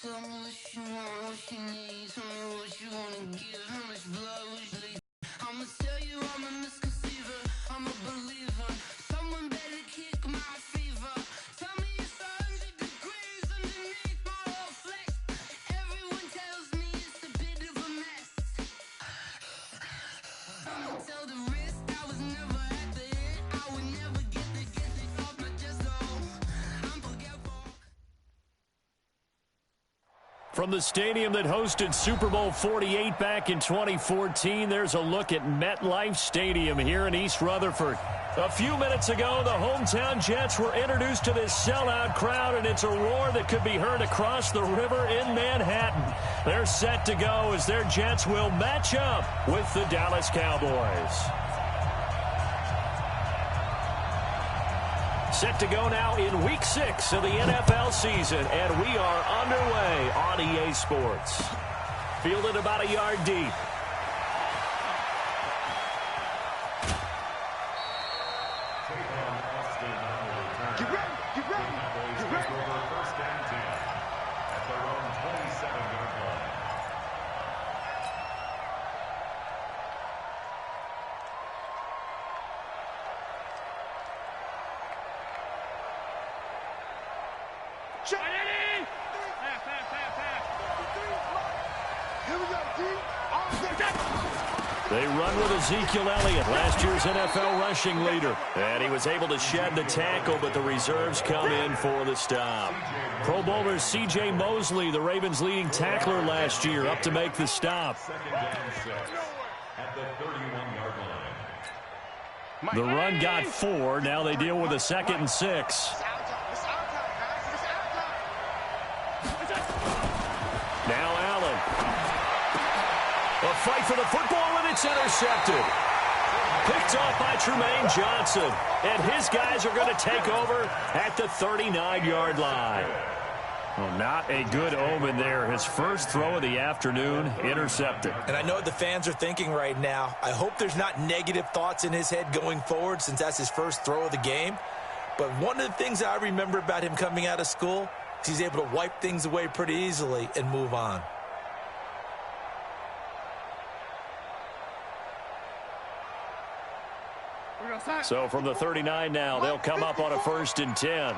Tell me what you want, what you need. Tell me what you wanna give. How much blood would you leave? I'ma tell you I'm a misconceiver. I'm a believer. Someone better kick my fever. Tell me it's 100 degrees underneath my whole flesh. Everyone tells me it's a bit of a mess. I'ma tell the risk I was never at the end. I would never get it off my chest. I'm forgetful. From the stadium that hosted Super Bowl 48 back in 2014, there's a look at MetLife Stadium here in East Rutherford. A few minutes ago, the hometown Jets were introduced to this sellout crowd, and it's a roar that could be heard across the river in Manhattan. They're set to go as their Jets will match up with the Dallas Cowboys. Set to go now in Week 6 of the NFL season, and we are underway on EA Sports. Fielded about a yard deep. Get ready, get ready, get ready. First down 10 at their own 27-yard line. They run with Ezekiel Elliott, last year's NFL rushing leader. And he was able to shed the tackle, but the reserves come in for the stop. Pro Bowler C.J. Mosley, the Ravens' leading tackler last year, up to make the stop. At the 31-yard line. The run got 4. Now they deal with a 2nd and 6. Now Allen. A fight for the football, and it's intercepted. Picked off by Trumaine Johnson. And his guys are going to take over at the 39-yard line. Well, not a good omen there. His first throw of the afternoon, intercepted. And I know what the fans are thinking right now. I hope there's not negative thoughts in his head going forward since that's his first throw of the game. But one of the things I remember about him coming out of school is he's able to wipe things away pretty easily and move on. So from the 39 now, they'll come up on a 1st and 10.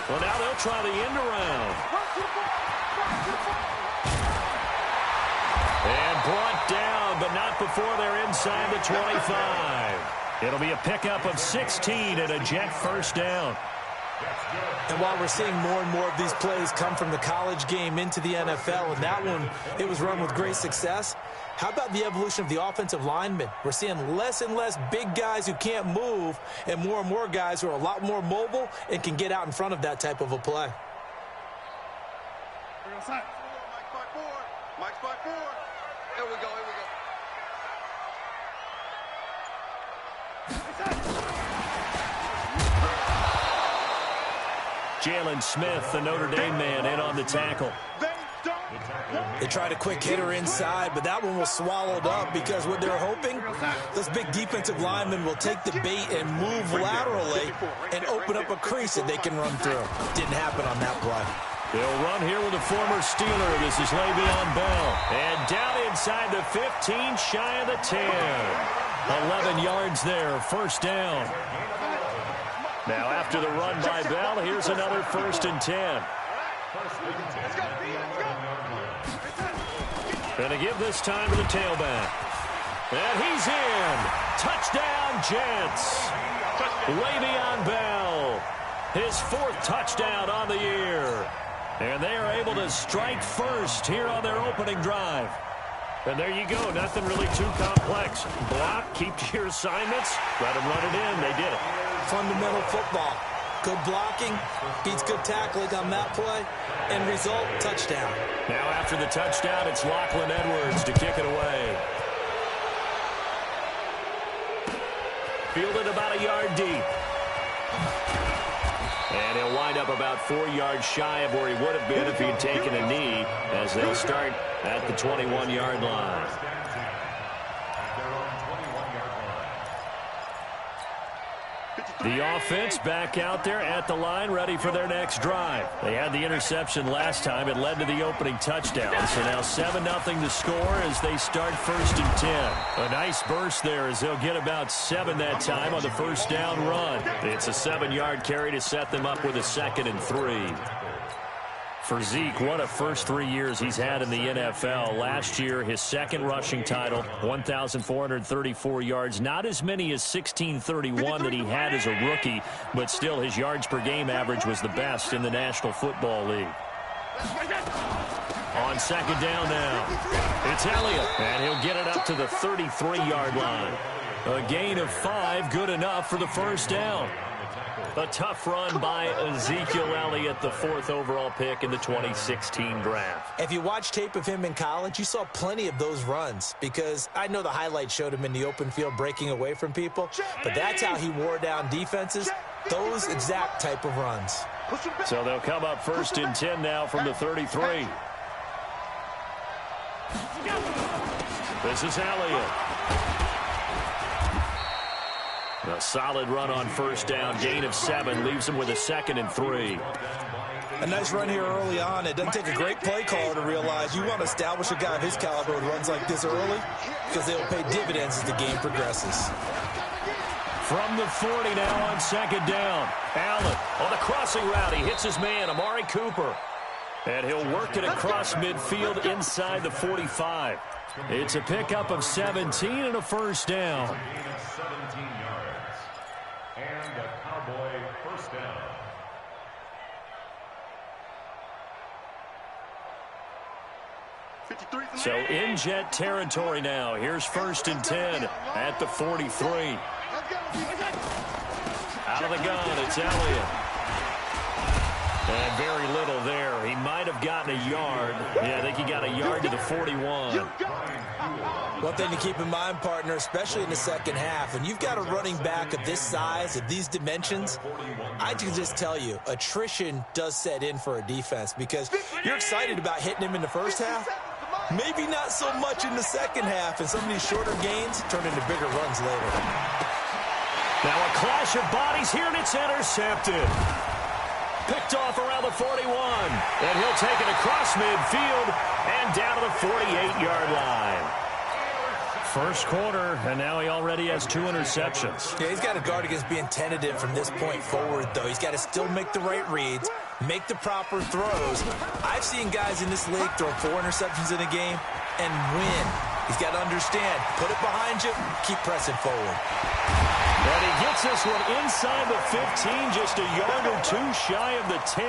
Well, now they'll try the end around. And brought down, but not before they're inside the 25. It'll be a pickup of 16 and a Jet first down. And while we're seeing more and more of these plays come from the college game into the NFL, and that one, it was run with great success, how about the evolution of the offensive linemen? We're seeing less and less big guys who can't move and more guys who are a lot more mobile and can get out in front of that type of a play. Mike's by 4. Mike's by 4. Here we go, here we go. Jalen Smith, the Notre Dame man, in on the tackle. They tried a quick hitter inside, but that one was swallowed up because what they're hoping, those big defensive linemen will take the bait and move laterally and open up a crease that they can run through. Didn't happen on that play. They'll run here with a former Steeler. This is Le'Veon Bell. And down inside the 15, shy of the 10. 11 yards there, first down. Now after the run by Bell, here's another 1st and 10. Going to give this time to the tailback. And he's in. Touchdown, Jets. Le'Veon Bell. His 4th touchdown on the year. And they are able to strike first here on their opening drive. And there you go. Nothing really too complex. Block, keep to your assignments, let them run it in. They did it. Fundamental football. Good blocking, beats good tackling on that play, and result, touchdown. Now after the touchdown, it's Lachlan Edwards to kick it away. Fielded about a yard deep. And he'll wind up about 4 yards shy of where he would have been if he'd taken a knee, as they'll start at the 21-yard line. The offense back out there at the line, ready for their next drive. They had the interception last time. It led to the opening touchdown. So now 7-0 to score as they start 1st and 10. A nice burst there as they'll get about 7 that time on the first down run. It's a 7-yard carry to set them up with a 2nd and 3. For Zeke, what a first 3 years he's had in the NFL. Last year, his 2nd rushing title, 1,434 yards. Not as many as 1,631 that he had as a rookie, but still his yards per game average was the best in the National Football League. On 2nd down now, it's Elliott, and he'll get it up to the 33-yard line. A gain of 5, good enough for the first down. A tough run by Ezekiel Elliott, the 4th overall pick in the 2016 draft. If you watch tape of him in college, you saw plenty of those runs because I know the highlights showed him in the open field breaking away from people, but that's how he wore down defenses, those exact type of runs. So they'll come up 1st and 10 now from the 33. This is Elliott. A solid run on first down, gain of 7, leaves him with a 2nd and 3. A nice run here early on. It doesn't take a great play caller to realize you want to establish a guy of his caliber with runs like this early because they'll pay dividends as the game progresses. From the 40 now on 2nd down. Allen on the crossing route. He hits his man, Amari Cooper. And he'll work it across midfield inside the 45. It's a pickup of 17 and a first down. And a Cowboy first down. So in Jet territory now. Here's 1st and 10 at the 43. Out of the gun, it's Elliott. And very little there. He might have gotten a yard. Yeah, I think he got a yard to the 41. One thing to keep in mind, partner, especially in the second half, when you've got a running back of this size, of these dimensions, I can just tell you, attrition does set in for a defense because you're excited about hitting him in the first half. Maybe not so much in the second half, and some of these shorter gains turn into bigger runs later. Now a clash of bodies here, and it's intercepted. Picked off around the 41, and he'll take it across midfield and down to the 48-yard line. First quarter, and now he already has 2 interceptions. Yeah, he's got to guard against being tentative from this point forward, though. He's got to still make the right reads, make the proper throws. I've seen guys in this league throw 4 interceptions in a game and win. He's got to understand, put it behind you, keep pressing forward. And he gets this one inside the 15, just a yard or 2 shy of the 10.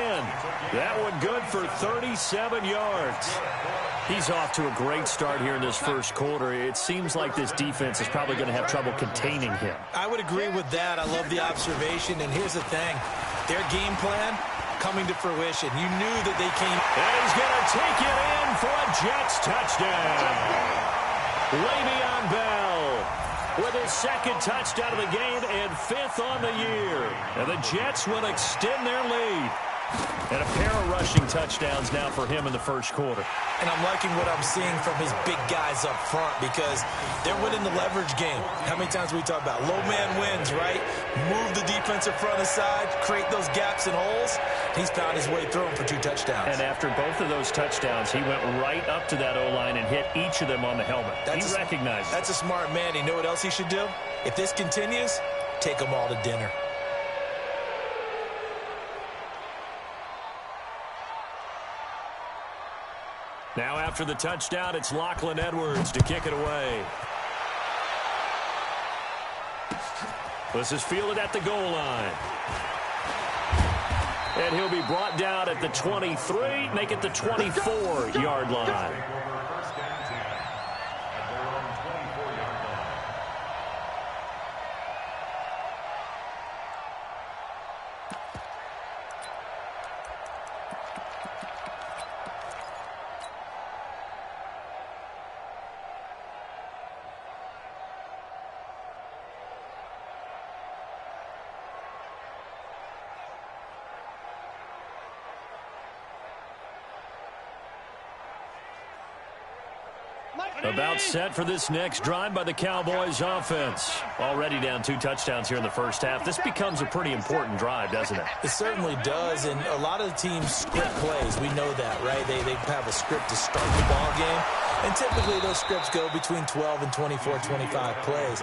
That one good for 37 yards. He's off to a great start here in this first quarter. It seems like this defense is probably going to have trouble containing him. I would agree with that. I love the observation. And here's the thing. Their game plan coming to fruition. You knew that they came. And he's going to take it in for a Jets touchdown. Le'Veon Bell with his 2nd touchdown of the game and 5th on the year. And the Jets will extend their lead. And a pair of rushing touchdowns now for him in the first quarter. And I'm liking what I'm seeing from his big guys up front because they're winning the leverage game. How many times we talk about low man wins, right? Move the defensive front aside, create those gaps and holes. He's found his way through them for 2 touchdowns. And after both of those touchdowns, he went right up to that O-line and hit each of them on the helmet. He recognized it. That's a smart man. You know what else he should do? If this continues, take them all to dinner. Now after the touchdown, it's Lachlan Edwards to kick it away. This is fielded at the goal line. And he'll be brought down at the 23, make it the 24-yard line. About set for this next drive by the Cowboys offense. Already down 2 touchdowns here in the first half. This becomes a pretty important drive, doesn't it? It certainly does, and a lot of the teams script plays. We know that, right? They have a script to start the ball game, and typically those scripts go between 12 and 24, 25 plays.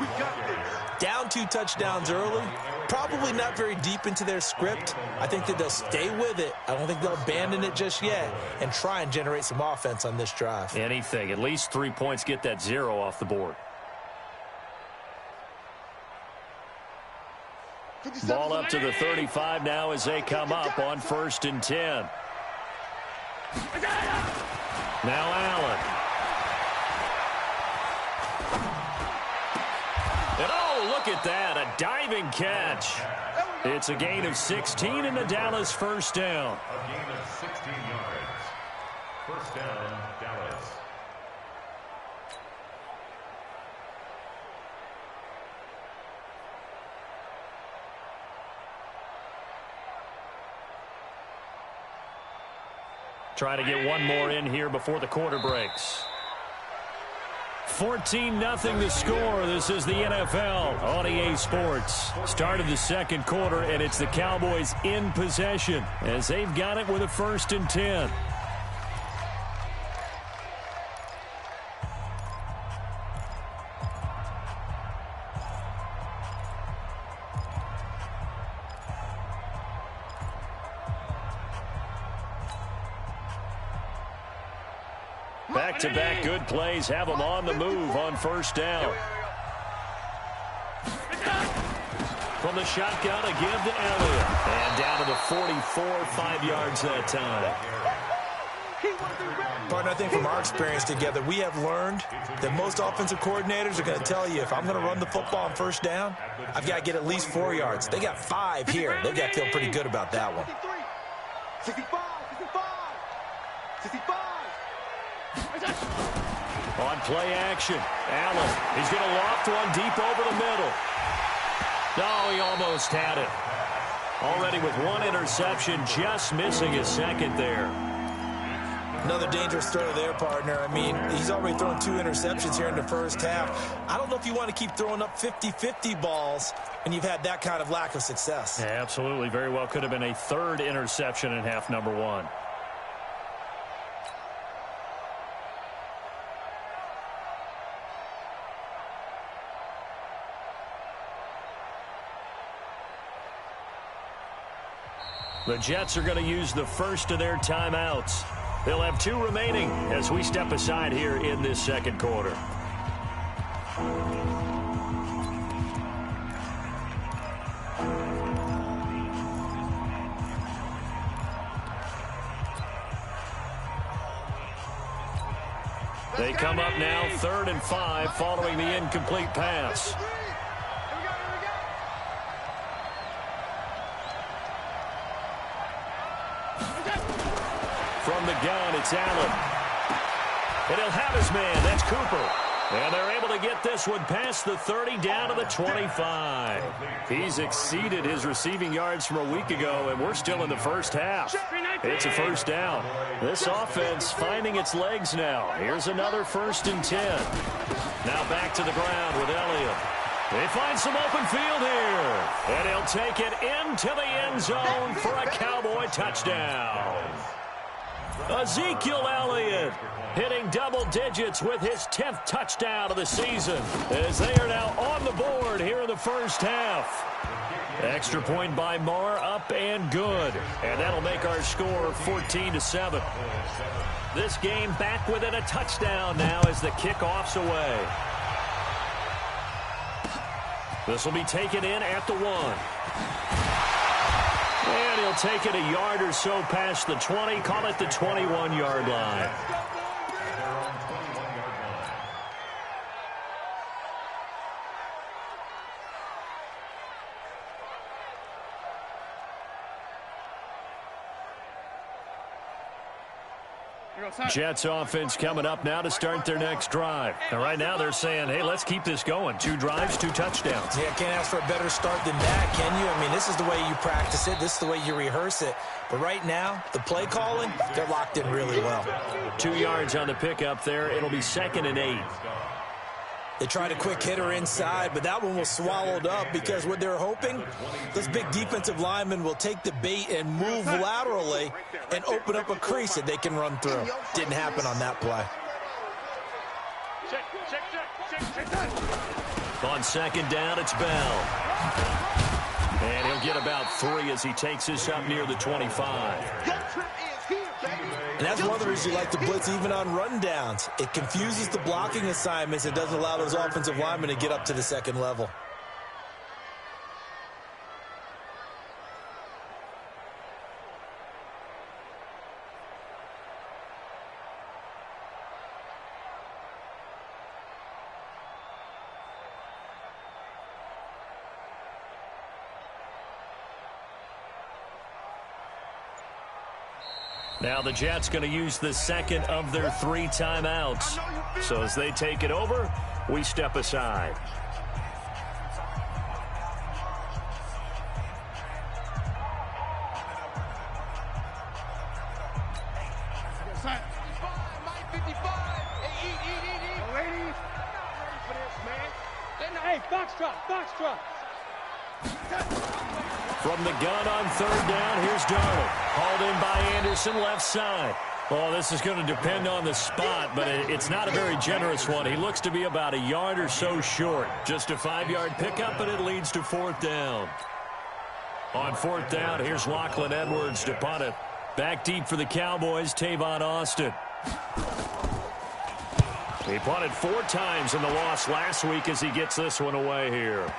Down 2 touchdowns early, probably not very deep into their script. I think that they'll stay with it. I don't think they'll abandon it just yet and try and generate some offense on this drive. Anything. At least 3 points, get that 0 off the board. Ball up to the 35 now as they come up on 1st and 10. Now Allen. And oh, look at that, a diving catch. It's a gain of 16 and the Dallas first down. A gain of 16 yards. First down, Dallas. Try to get one more in here before the quarter breaks. 14-0 the score. This is the NFL on EA Sports. Start of the second quarter, and it's the Cowboys in possession as they've got it with a 1st and 10. Back-to-back good plays have them on the move on 1st down. From the shotgun, a give to Elliott. And down to the 44, 5 yards that time. Partner, I think from our experience together, we have learned that most offensive coordinators are going to tell you, if I'm going to run the football on 1st down, I've got to get at least 4 yards. They got 5 here. They've got to feel pretty good about that one. 65, 65. On play action, Allen. He's going to loft one deep over the middle. No, he almost had it. Already with 1 interception, just missing his 2nd there. Another dangerous throw there, partner. I mean, he's already thrown 2 interceptions here in the first half. I don't know if you want to keep throwing up 50-50 balls when you've had that kind of lack of success. Yeah, absolutely. Very well could have been a 3rd interception in half number 1. The Jets are going to use the first of their timeouts. They'll have 2 remaining as we step aside here in this second quarter. They come up now 3rd and 5 following the incomplete pass. From the gun, it's Allen. And he'll have his man. That's Cooper. And they're able to get this one past the 30 down to the 25. He's exceeded his receiving yards from a week ago, and we're still in the first half. It's a 1st down. This offense finding its legs now. Here's another 1st and 10. Now back to the ground with Elliott. They find some open field here. And he'll take it into the end zone for a Cowboy touchdown. Ezekiel Elliott hitting double digits with his 10th touchdown of the season as they are now on the board here in the first half. Extra point by Marr, up and good. And that'll make our score 14-7. This game back within a touchdown now as the kickoff's away. This will be taken in at the 1. And he'll take it a yard or so past the 20, call it the 21-yard line. Jets offense coming up now to start their next drive. And right now they're saying, hey, let's keep this going. 2 drives, 2 touchdowns. Yeah, can't ask for a better start than that, can you? I mean, this is the way you practice it. This is the way you rehearse it. But right now, the play calling, they're locked in really well. 2 yards on the pickup there. It'll be 2nd and 8. They tried a quick hitter inside, but that one was swallowed up because what they're hoping, this big defensive lineman will take the bait and move laterally and open up a crease that they can run through. Didn't happen on that play. On 2nd down, it's Bell. And he'll get about 3 as he takes this up near the 25. And that's one of the reasons you like to blitz even on rundowns. It confuses the blocking assignments. It doesn't allow those offensive linemen to get up to the 2nd level. Now the Jets going to use the 2nd of their 3 timeouts. So as they take it over, we step aside. Hey, foxtrot. From the gun on 3rd down, here's Darnold. Hauled in by Anderson, left side. Well, this is going to depend on the spot, but it's not a very generous one. He looks to be about a yard or so short. Just a 5-yard pickup, and it leads to 4th down. On 4th down, here's Lachlan Edwards to punt it. Back deep for the Cowboys, Tavon Austin. He punted 4 times in the loss last week as he gets this one away here.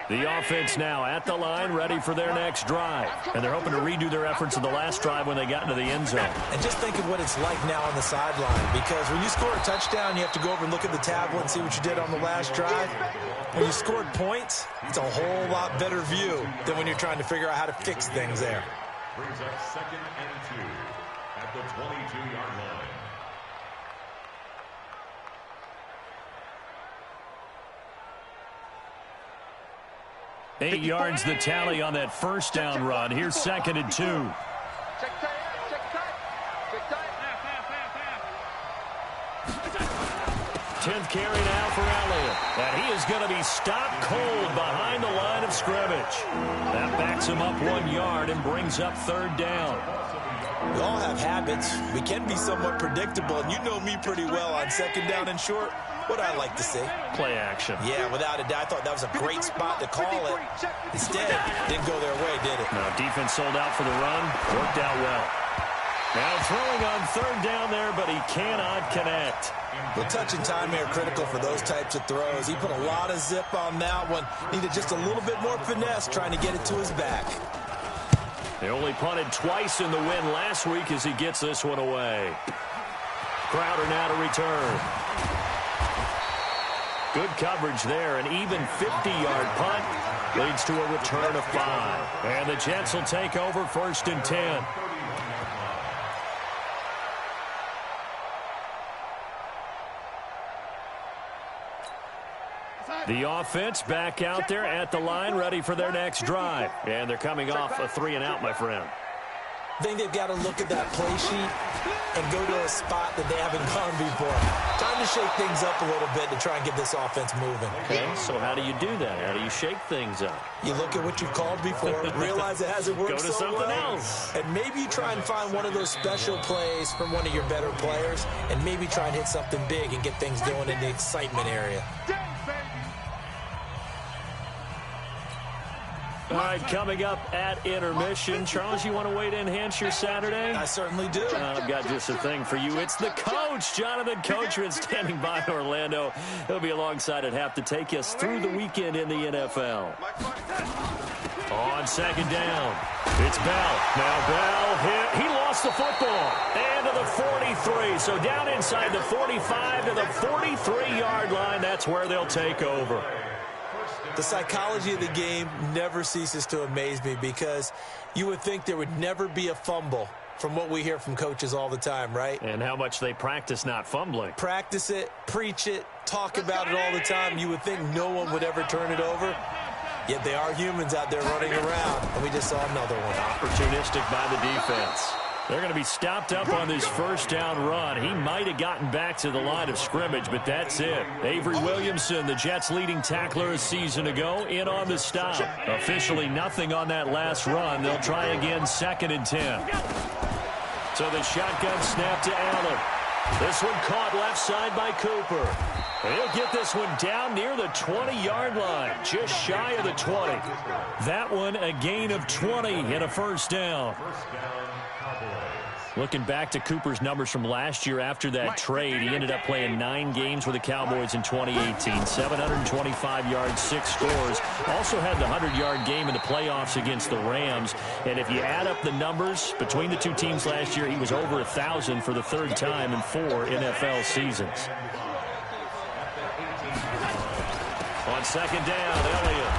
The offense now at the line, ready for their next drive. And they're hoping to redo their efforts of the last drive when they got into the end zone. And just think of what it's like now on the sideline, because when you score a touchdown, you have to go over and look at the tablet and see what you did on the last drive. When you scored points, it's a whole lot better view than when you're trying to figure out how to fix things there. Brings up 2nd and 2 at the 22-yard line. 8 yards the tally on that 1st down run. Here's 2nd and 2. Check tight. 10th carry now for Elliott. And he is going to be stopped cold behind the line of scrimmage. That backs him up 1 yard and brings up 3rd down. We all have habits. We can be somewhat predictable, and you know me pretty well on 2nd down and short. What I like to see. Play action. Yeah, without a doubt. I thought that was a great spot to call it. Instead, didn't go their way, did it? No, defense sold out for the run. Worked out well. Now throwing on 3rd down there, but he cannot connect. The touch and time are critical for those types of throws. He put a lot of zip on that one. Needed just a little bit more finesse trying to get it to his back. They only punted twice in the win last week as he gets this one away. Crowder now to return. Good coverage there. An even 50-yard punt leads to a return of 5. And the Jets will take over 1st and 10. The offense back out there at the line, ready for their next drive. And they're coming off a 3-and-out, my friend. I think they've got to look at that play sheet and go to a spot that they haven't gone before. Time to shake things up a little bit to try and get this offense moving. Okay, so how do you do that? How do you shake things up? You look at what you've called before, realize it hasn't worked Go to so something well, else. and maybe you try and find one of those special plays from one of your better players, and maybe try and hit something big and get things going in the excitement area. All right, coming up at intermission. Charles, you want to wait to enhance your Saturday? I certainly do. I've got just a thing for you. It's the coach, Jonathan Coachman, standing by in Orlando. He'll be alongside at half to take us through the weekend in the NFL. On second down, it's Bell. Now Bell hit. He lost the football. And to the 43. So down inside the 45 to the 43-yard line. That's where they'll take over. The psychology of the game never ceases to amaze me because you would think there would never be a fumble from what we hear from coaches all the time, right? And how much they practice not fumbling. Practice it, preach it, talk about it all the time. You would think no one would ever turn it over. Yet they are humans out there running around, and we just saw another one. Opportunistic by the defense. They're going to be stopped up on this first down run. He might have gotten back to the line of scrimmage, but that's it. Avery Williamson, the Jets' leading tackler a season ago, in on the stop. Officially nothing on that last run. They'll try again 2nd and 10. So the shotgun snap to Allen. This one caught left side by Cooper. He'll get this one down near the 20-yard line, just shy of the 20. That one a gain of 20 and a first down. Looking back to Cooper's numbers from last year after that trade, he ended up playing 9 games with the Cowboys in 2018. 725 yards, 6 scores. Also had the 100-yard game in the playoffs against the Rams. And if you add up the numbers between the two teams last year, he was over 1,000 for the 3rd time in 4 NFL seasons. On second down, Elliott.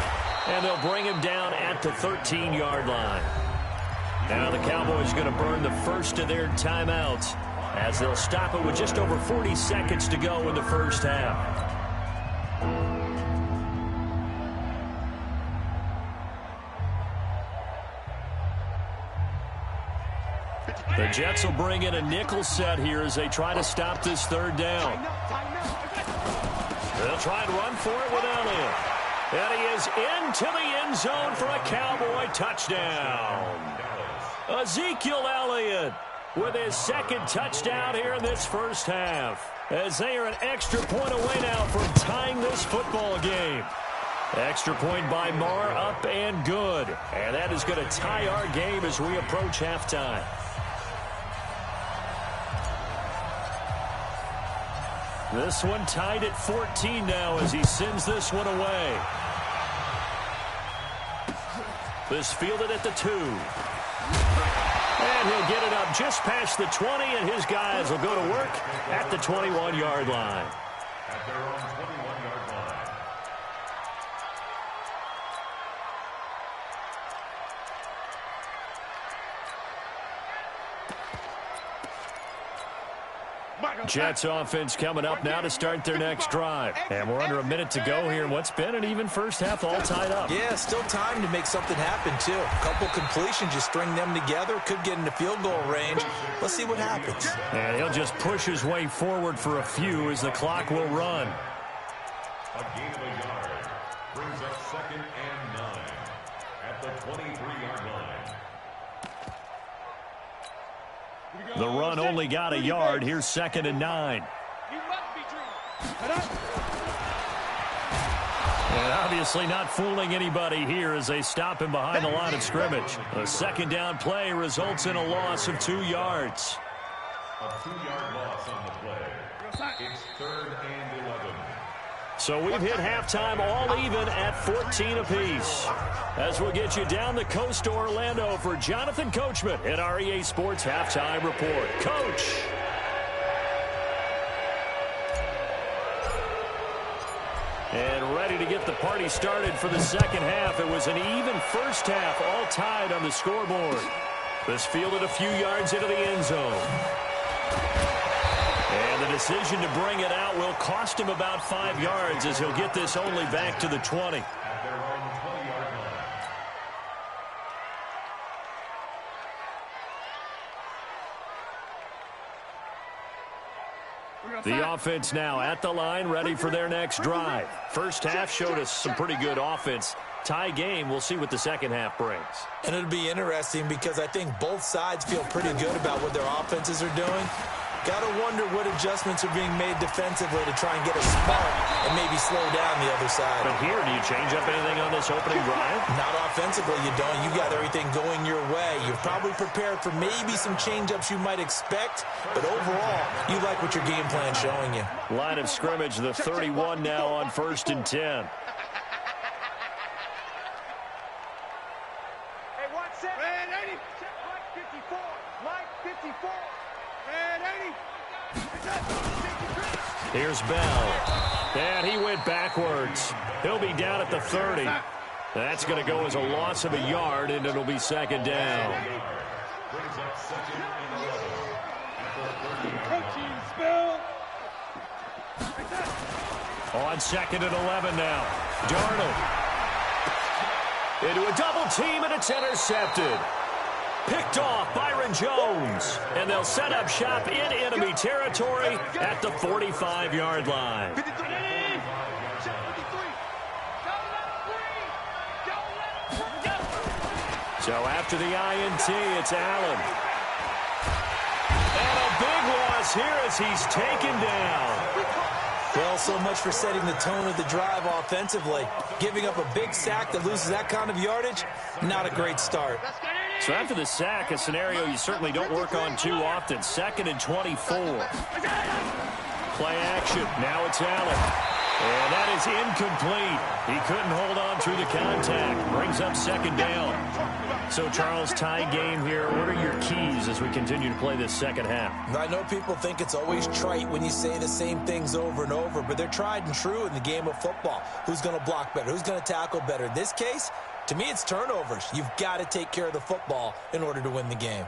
And they'll bring him down at the 13-yard line. Now the Cowboys are going to burn the first of their timeouts as they'll stop it with just over 40 seconds to go in the first half. The Jets will bring in a nickel set here as they try to stop this 3rd down. They'll try and run for it with Elliott. And he is into the end zone for a Cowboy touchdown. Ezekiel Elliott with his 2nd touchdown here in this first half, as they are an extra point away now from tying this football game. Extra point by Marr, up and good. And that is going to tie our game as we approach halftime. This one tied at 14 now as he sends this one away. This fielded at the 2. And he'll get it up just past the 20, and his guys will go to work at the 21-yard line. At their own 21-yard line. Jets offense coming up now to start their next drive. And we're under a minute to go here in what's been an even first half, all tied up. Yeah, still time to make something happen, too. A couple completions, you string them together, could get into field goal range. Let's see what happens. And he'll just push his way forward for a few as the clock will run. A gain of a yard brings up 2nd and 9 at the 23-yard line. The run only got a yard. Here's 2nd and 9. And obviously not fooling anybody here as they stop him behind the line of scrimmage. A 2nd down play results in a loss of 2 yards. A 2-yard loss on the play. It's 3rd and 11. So we've hit halftime all even at 14 apiece. As we'll get you down the coast to Orlando for Jonathan Coachman at our EA Sports Halftime Report. Coach. And ready to get the party started for the second half. It was an even first half, all tied on the scoreboard. This fielded a few yards into the end zone. And the decision to bring it out will cost him about 5 yards as he'll get this only back to the 20. At their own 20-yard line. The offense now at the line, ready for their next drive. First half showed us some pretty good offense. Tie game, we'll see what the second half brings. And it'll be interesting because I think both sides feel pretty good about what their offenses are doing. Got to wonder what adjustments are being made defensively to try and get a spark and maybe slow down the other side. But here, do you change up anything on this opening drive? Not offensively, you don't. You got everything going your way. You're probably prepared for maybe some change-ups you might expect, but overall, you like what your game plan's showing you. Line of scrimmage, the 31 now on 1st and 10. Here's Bell. And he went backwards. He'll be down at the 30. That's going to go as a loss of a yard, and it'll be second down. On second and 11 now. Darnold. Into a double team, and it's intercepted. Picked off Byron Jones. And they'll set up shop in enemy territory at the 45-yard line. So after the INT, it's Allen. And a big loss here as he's taken down. Well, so much for setting the tone of the drive offensively. Giving up a big sack that loses that kind of yardage, not a great start. So after the sack, a scenario you certainly don't work on too often. Second and 24. Play action. Now it's Allen. And that is incomplete. He couldn't hold on through the contact. Brings up second down. So, Charles, tie game here. What are your keys as we continue to play this second half? I know people think it's always trite when you say the same things over and over, but they're tried and true in the game of football. Who's going to block better? Who's going to tackle better? In this case, to me, it's turnovers. You've got to take care of the football in order to win the game.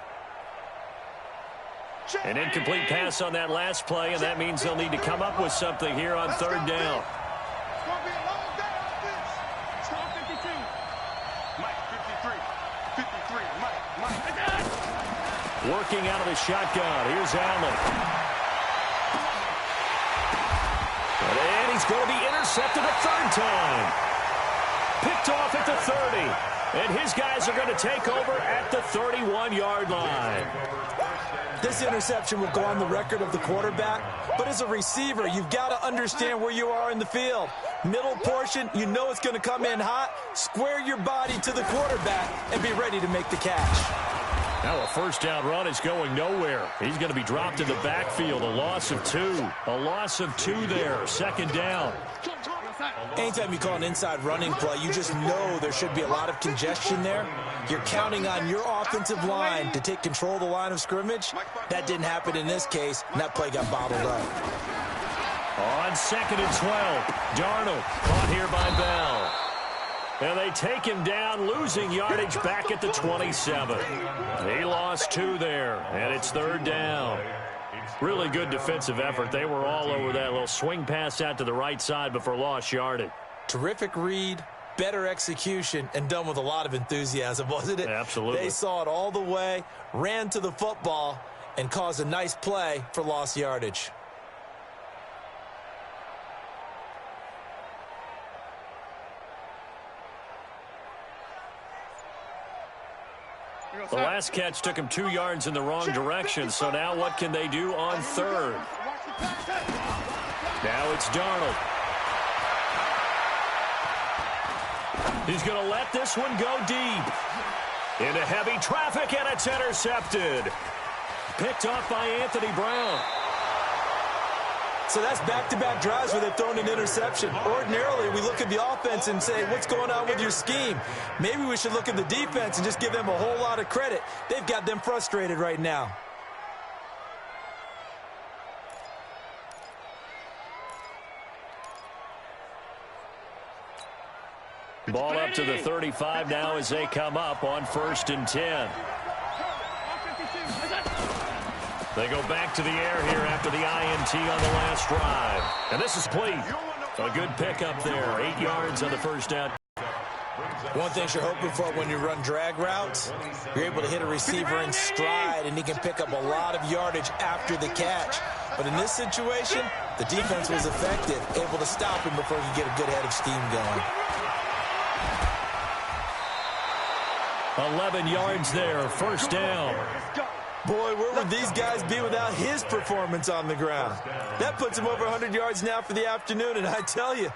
An incomplete pass on that last play, and that means they'll need to come up with something here on third down. Working out of the shotgun. Here's Allen. And he's going to be intercepted a third time. Picked off at the 30. And his guys are going to take over at the 31-yard line. This interception will go on the record of the quarterback, but as a receiver, you've got to understand where you are in the field. Middle portion, you know it's going to come in hot. Square your body to the quarterback and be ready to make the catch. Now a first down run is going nowhere. He's going to be dropped in the backfield. A loss of two. A loss of two there. Second down. Anytime you call an inside running play, you just know there should be a lot of congestion there. You're counting on your offensive line to take control of the line of scrimmage. That didn't happen in this case, and that play got bottled up. On second and 12, Darnold caught here by Bell. And they take him down, losing yardage back at the 27. He lost two there, and it's third down. Really good defensive effort. They were all over that little swing pass out to the right side before lost yardage. Terrific read, better execution, and done with a lot of enthusiasm, wasn't it? Absolutely. They saw it all the way, ran to the football, and caused a nice play for lost yardage. The last catch took him 2 yards in the wrong direction, so now what can they do on third? Now it's Darnold. He's going to let this one go deep. Into heavy traffic, and it's intercepted. Picked off by Anthony Brown. So that's back-to-back drives where they've thrown an interception. Ordinarily, we look at the offense and say, what's going on with your scheme? Maybe we should look at the defense and just give them a whole lot of credit. They've got them frustrated right now. Ball up to the 35 now as they come up on 1st and 10. They go back to the air here after the INT on the last drive. And this is complete. A good pickup there. 8 yards on the first down. One thing you're hoping for when you run drag routes, you're able to hit a receiver in stride, and he can pick up a lot of yardage after the catch. But in this situation, the defense was effective, able to stop him before he could get a good head of steam going. 11 yards there, first down. Boy, where would these guys be without his performance on the ground? That puts him over 100 yards now for the afternoon, and I tell you,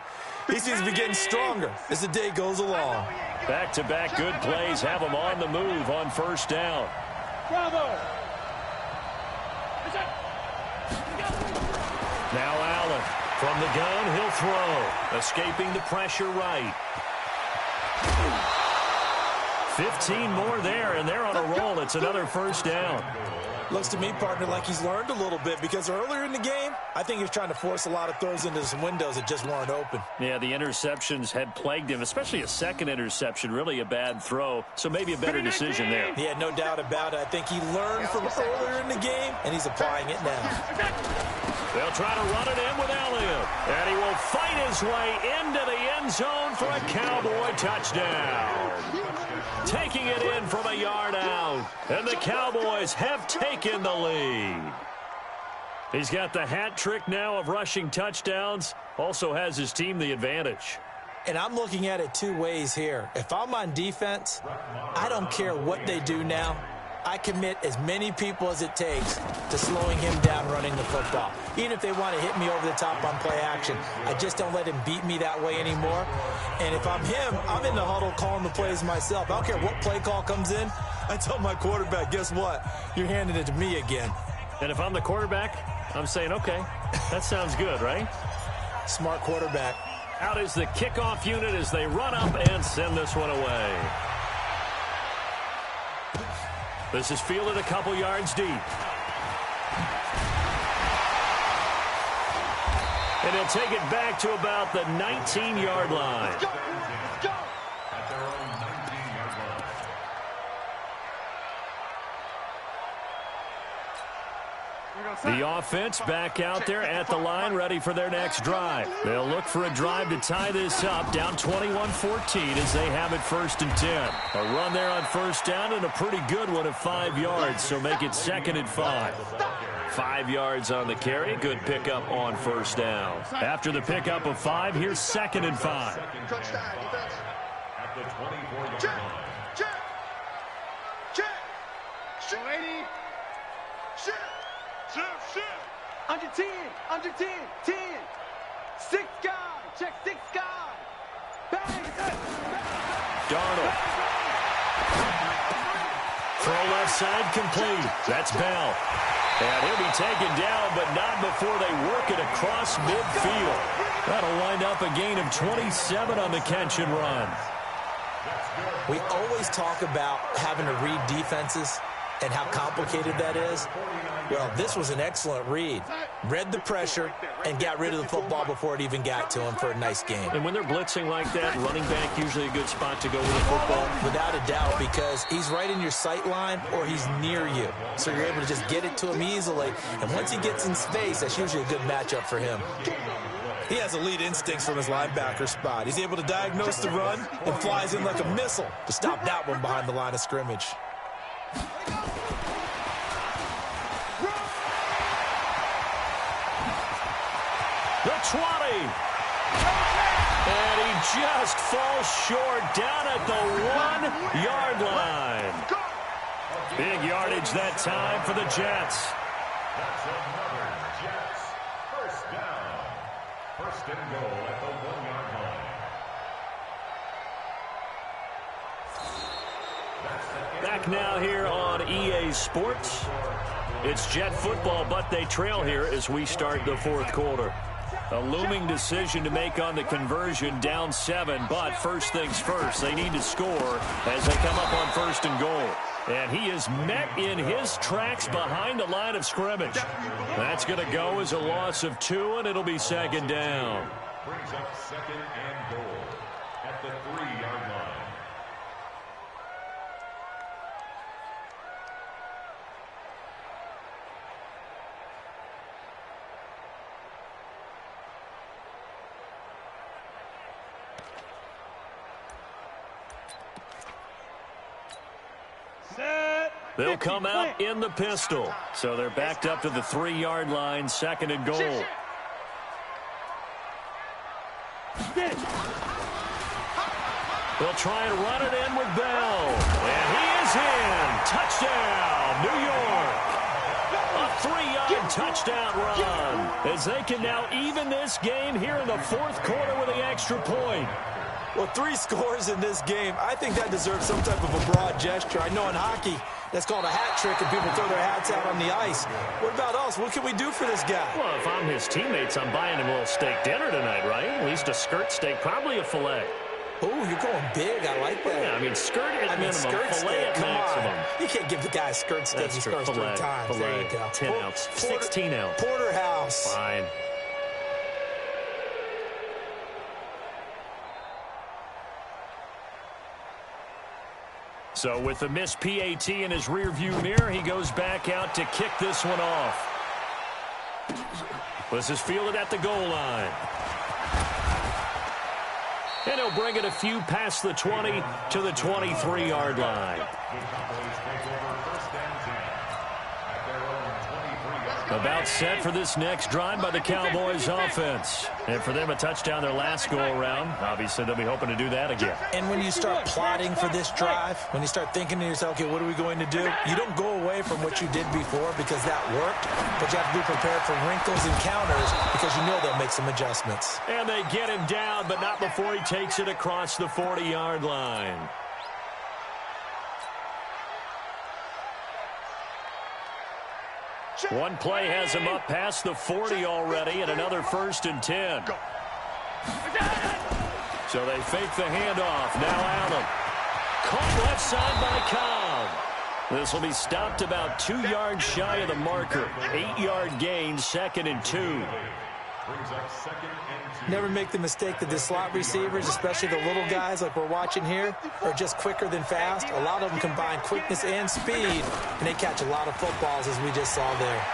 he seems to be getting stronger as the day goes along. Back-to-back good plays have him on the move on first down. Bravo! Now Allen from the gun, he'll throw. Escaping the pressure right. 15 more there, and they're on a roll. It's another first down. Looks to me, partner, like he's learned a little bit, because earlier in the game, I think he was trying to force a lot of throws into some windows that just weren't open. Yeah, the interceptions had plagued him, especially a second interception, really a bad throw, so maybe a better decision there. Yeah, no doubt about it. I think he learned from earlier in the game, and he's applying it now. They'll try to run it in with Elliott, and he will fight his way into the end zone for a Cowboy touchdown. Taking it in from a yard out, and the Cowboys have taken the lead. He's got the hat trick now of rushing touchdowns, also has his team the advantage. And I'm looking at it two ways here. If I'm on defense, I don't care what they do now. I commit as many people as it takes to slowing him down running the football. Even if they want to hit me over the top on play action, I just don't let him beat me that way anymore. And if I'm him, I'm in the huddle calling the plays myself. I don't care what play call comes in. I tell my quarterback, guess what? You're handing it to me again. And if I'm the quarterback, I'm saying, okay, that sounds good, right? Smart quarterback. Out is the kickoff unit as they run up and send this one away. This is fielded a couple yards deep. And he'll take it back to about the 19-yard line. Let's go. At their own 19-yard line. The offense back out there at the line, ready for their next drive. They'll look for a drive to tie this up, down 21-14 as they have it 1st and 10. A run there on first down and a pretty good one at 5 yards, so make it 2nd and 5. 5 yards on the carry, good pickup on first down. After the pickup of 5, here's 2nd and 5. At the 24-yard line. Under 10, 10. 6 guy, check 6 guy. Bang, Darnold. Throw left side complete. That's Bell. And he'll be taken down, but not before they work it across midfield. That'll wind up a gain of 27 on the catch and run. We always talk about having to read defenses and how complicated that is. Well, this was an excellent read. Read the pressure and got rid of the football before it even got to him for a nice game. And when they're blitzing like that, running back usually a good spot to go with the football. Without a doubt, because he's right in your sight line or he's near you. So you're able to just get it to him easily. And once he gets in space, that's usually a good matchup for him. He has elite instincts from his linebacker spot. He's able to diagnose the run and flies in like a missile to stop that one behind the line of scrimmage. The 20. And he just falls short down at the 1-yard line. Big yardage that time for the Jets. That's another Jets. First down. 1st and goal at the 1-yard line. Back now here on EA Sports. It's Jet football, but they trail here as we start the 4th quarter. A looming decision to make on the conversion, down 7, but first things first, they need to score as they come up on 1st and goal. And he is met in his tracks behind the line of scrimmage. That's going to go as a loss of 2, and it'll be 2nd down. Brings up 2nd and goal at the 3-yard line. They'll come out in the pistol. So they're backed up to the 3-yard line, 2nd and goal. They'll try and run it in with Bell. And he is in. Touchdown, New York. A 3-yard touchdown run as they can now even this game here in the 4th quarter with the extra point. Well, 3 scores in this game. I think that deserves some type of a broad gesture. I know in hockey, that's called a hat trick, and people throw their hats out on the ice. What about us? What can we do for this guy? Well, if I'm his teammates, I'm buying him a little steak dinner tonight, right? At least a skirt steak, probably a filet. Oh, you're going big. I like that. Yeah, I mean, skirt at minimum, skirt fillet at maximum. You can't give the guy a skirt steak. That's He true. scores 3 Fillet, times. fillet, There you go. 10 ounce, 16 ounce. Porterhouse. Fine. So with the missed PAT in his rearview mirror, he goes back out to kick this one off. This is fielded at the goal line. And he'll bring it a few past the 20 to the 23-yard line. About set for this next drive by the Cowboys offense. And for them, a touchdown their last go-around. Obviously, they'll be hoping to do that again. And when you start plotting for this drive, when you start thinking to yourself, okay, what are we going to do? You don't go away from what you did before because that worked, but you have to be prepared for wrinkles and counters because you know they'll make some adjustments. And they get him down, but not before he takes it across the 40-yard line. One play has him up past the 40 already, and another 1st and 10. So they fake the handoff. Now Allen. Caught left side by Cobb. This will be stopped about 2 yards shy of the marker. 8-yard gain, 2nd and 2. Never make the mistake that the slot receivers, especially the little guys like we're watching here, are just quicker than fast. A lot of them combine quickness and speed, and they catch a lot of footballs, as we just saw there.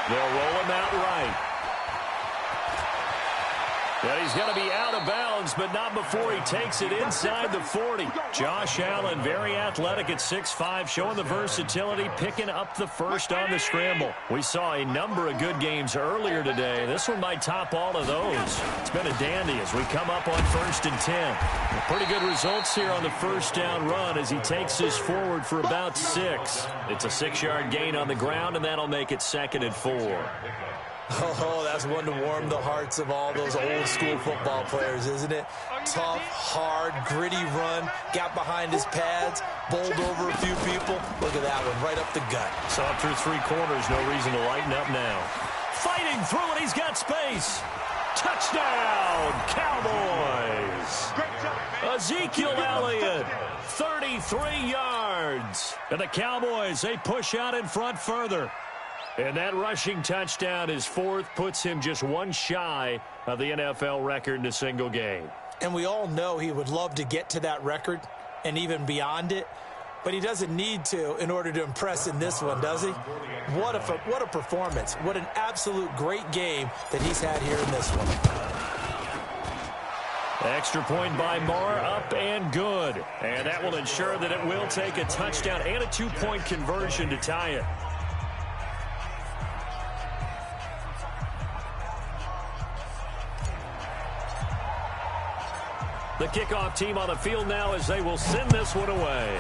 They'll roll him out right. And he's going to be out of bounds, but not before he takes it inside the 40. Josh Allen, very athletic at 6'5", showing the versatility, picking up the first on the scramble. We saw a number of good games earlier today. This one might top all of those. It's been a dandy as we come up on 1st and 10. Pretty good results here on the first down run as he takes this forward for about 6. It's a 6-yard gain on the ground, and that'll make it 2nd and 4. Oh, that's one to warm the hearts of all those old-school football players, isn't it? Tough, hard, gritty run, got behind his pads, bowled over a few people. Look at that one, right up the gut. So up through 3 quarters, no reason to lighten up now. Fighting through it, he's got space. Touchdown, Cowboys! Ezekiel Elliott, 33 yards. And the Cowboys, they push out in front further. And that rushing touchdown, his 4th, puts him just 1 shy of the NFL record in a single game. And we all know he would love to get to that record and even beyond it, but he doesn't need to in order to impress in this one, does he? What a performance. What an absolute great game that he's had here in this one. Extra point by Marr, up and good. And that will ensure that it will take a touchdown and a 2-point conversion to tie it. The kickoff team on the field now as they will send this one away.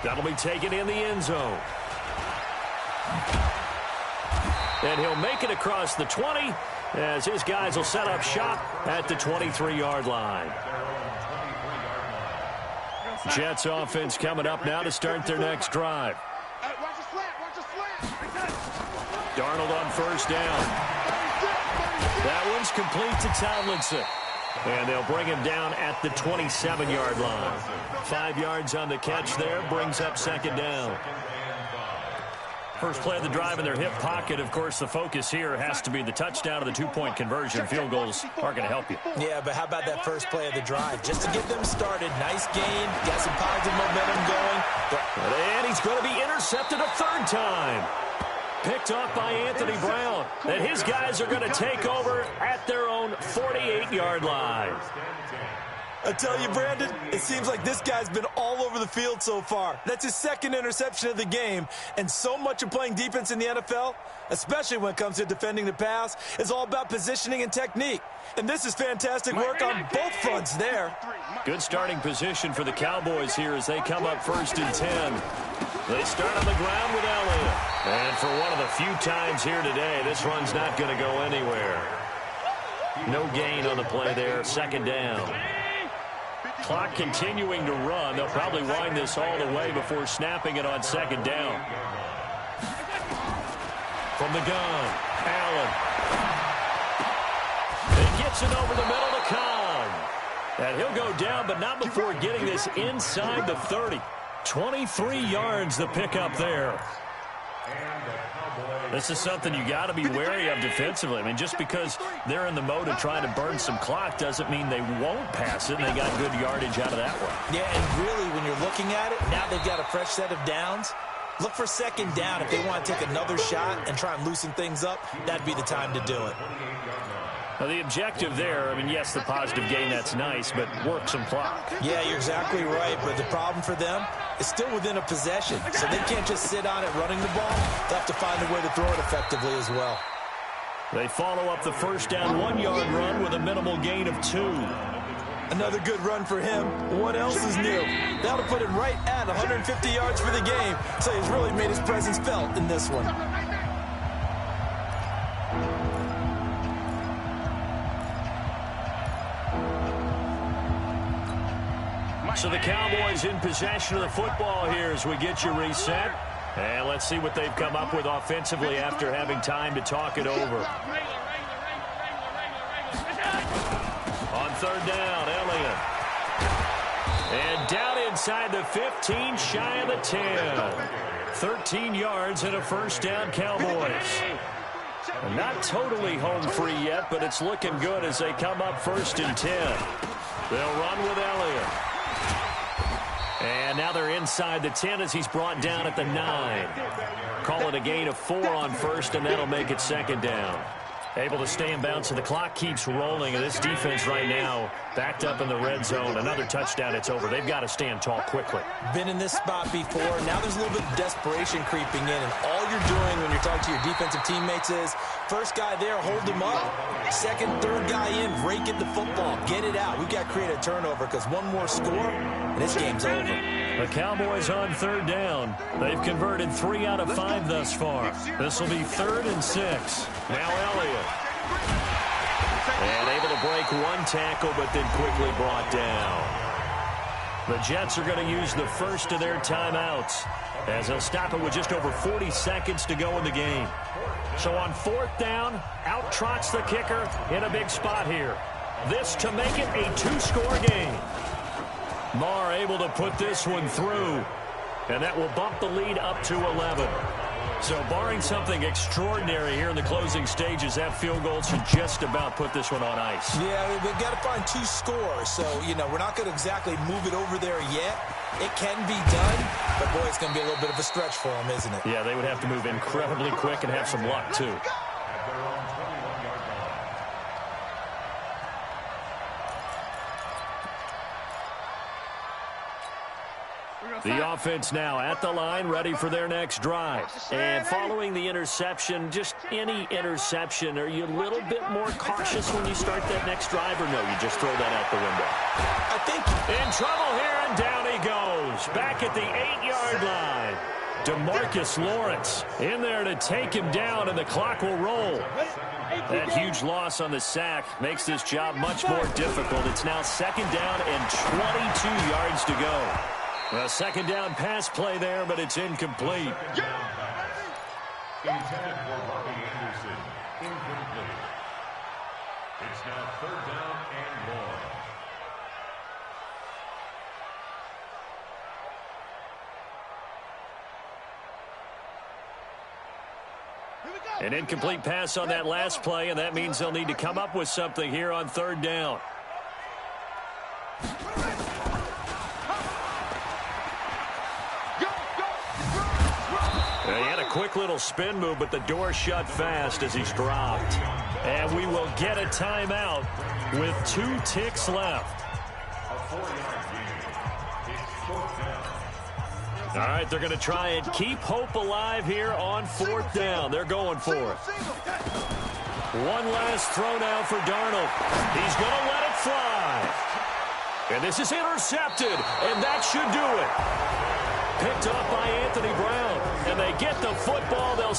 That'll be taken in the end zone. And he'll make it across the 20 as his guys will set up shop at the 23-yard line. Jets offense coming up now to start their next drive. Darnold on 1st down. That one's complete to Tomlinson. And they'll bring him down at the 27-yard line. 5 yards on the catch there, brings up 2nd down. First play of the drive in their hip pocket. Of course, the focus here has to be the touchdown of the 2-point conversion. Field goals aren't going to help you. Yeah, but how about that first play of the drive? Just to get them started. Nice gain. Got some positive momentum going. And he's going to be intercepted a 3rd time. Picked off by Anthony Brown. And his guys are going to take over at their own 48-yard line. I tell you, Brandon, it seems like this guy's been all over the field so far. That's his 2nd interception of the game. And so much of playing defense in the NFL, especially when it comes to defending the pass, is all about positioning and technique. And this is fantastic work on both fronts there. Good starting position for the Cowboys here as they come up 1st and 10. They start on the ground with Elliott. And for one of the few times here today, this run's not going to go anywhere. No gain on the play there, 2nd down. Clock continuing to run. They'll probably wind this all the way before snapping it on 2nd down. From the gun, Allen. They get Flips it over the middle to Khan. And he'll go down, but not before getting this inside the 30. 23 yards the pickup there. This is something you got to be wary of defensively. I mean, just because they're in the mode of trying to burn some clock doesn't mean they won't pass it, and they got good yardage out of that one. Yeah, and really, when you're looking at it, now they've got a fresh set of downs. Look for second down if they want to take another shot and try and loosen things up. That'd be the time to do it. Well, the objective there, I mean, yes, the positive gain, that's nice, but work some clock. Yeah, you're exactly right, but the problem for them is still within a possession, so they can't just sit on it running the ball. They'll have to find a way to throw it effectively as well. They follow up the first down 1-yard run with a minimal gain of 2. Another good run for him. What else is new? That'll put it right at 150 yards for the game, so he's really made his presence felt in this one. So the Cowboys in possession of the football here as we get you reset. And let's see what they've come up with offensively after having time to talk it over. On third down, Elliott. And down inside the 15, shy of the 10. 13 yards and a first down, Cowboys. And not totally home free yet, but it's looking good as they come up first and 10. They'll run with Elliott. And now they're inside the 10 as he's brought down at the 9. Call it a gain of 4 on first, and that'll make it second down. Able to stay in bounds, so the clock keeps rolling. And this defense right now backed up in the red zone. Another touchdown, it's over. They've got to stand tall quickly. Been in this spot before. Now there's a little bit of desperation creeping in. And all you're doing when you're talking to your defensive teammates is, first guy there, hold him up. Second, third guy in, rake at the football. Get it out. We've got to create a turnover because one more score, and this game's over. The Cowboys on third down. They've converted 3 out of 5 thus far. This will be 3rd and 6. Now Elliott. And able to break one tackle, but then quickly brought down. The Jets are going to use the first of their timeouts as they'll stop it with just over 40 seconds to go in the game. So on 4th down, out trots the kicker in a big spot here. This to make it a 2-score game. Marr able to put this one through, and that will bump the lead up to 11. So barring something extraordinary here in the closing stages, that field goal should just about put this one on ice. Yeah, we've got to find 2 scores. So, we're not going to exactly move it over there yet. It can be done, but, boy, it's going to be a little bit of a stretch for them, isn't it? Yeah, they would have to move incredibly quick and have some luck, too. The offense now at the line, ready for their next drive. And following the interception, just any interception, are you a little bit more cautious when you start that next drive, or no, you just throw that out the window? I think in trouble here, and down he goes. Back at the 8-yard line. DeMarcus Lawrence in there to take him down, and the clock will roll. That huge loss on the sack makes this job much more difficult. It's now 2nd down and 22 yards to go. A 2nd down pass play there, but it's incomplete. Intended for Robbie Anderson. Incomplete. It's now 3rd down and 1. An incomplete pass on that last play, and that means they'll need to come up with something here on 3rd down. He had a quick little spin move, but the door shut fast as he's dropped. And we will get a timeout with 2 ticks left. All right, they're going to try and keep hope alive here on 4th down. They're going for it. One last throw now for Darnold. He's going to let it fly. And this is intercepted, and that should do it. Picked up by Anthony Brown, and they get the football. They'll